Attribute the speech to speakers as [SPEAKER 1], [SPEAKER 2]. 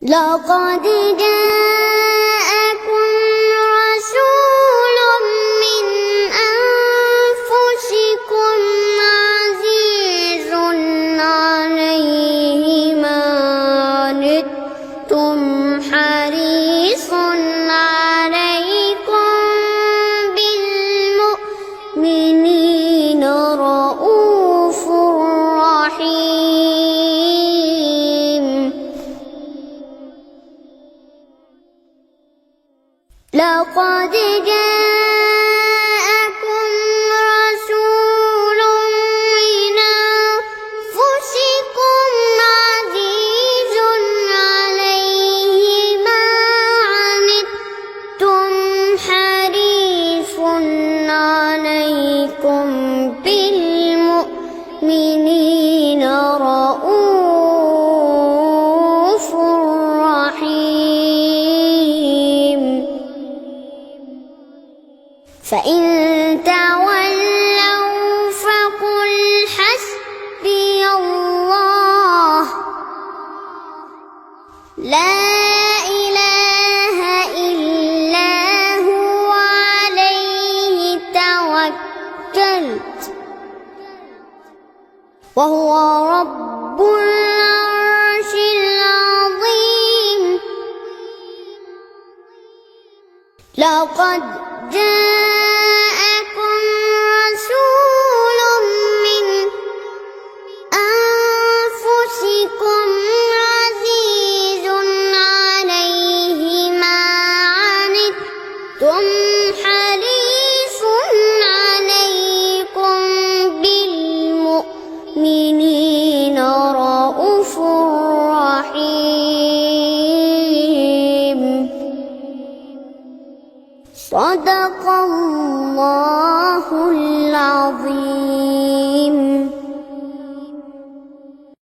[SPEAKER 1] لقد جاءكم رسول من أنفسكم عزيز عليه ما عنتم حريص عليكم بالمؤمنين رؤوف رحيم. لقد جاءكم رسول من أنفسكم عزيز عليه ما عنتم حريص عليكم بالمؤمنين رؤوف رحيم. فإن تولوا فقل حسبي الله لا إله إلا هو عليه توكلت وهو رب العرش العظيم. لقد جاءكم رسول من أنفسكم عزيز عليه ما عنتم حريص عليكم بالمؤمنين رؤوف رحيم. صدق الله العظيم.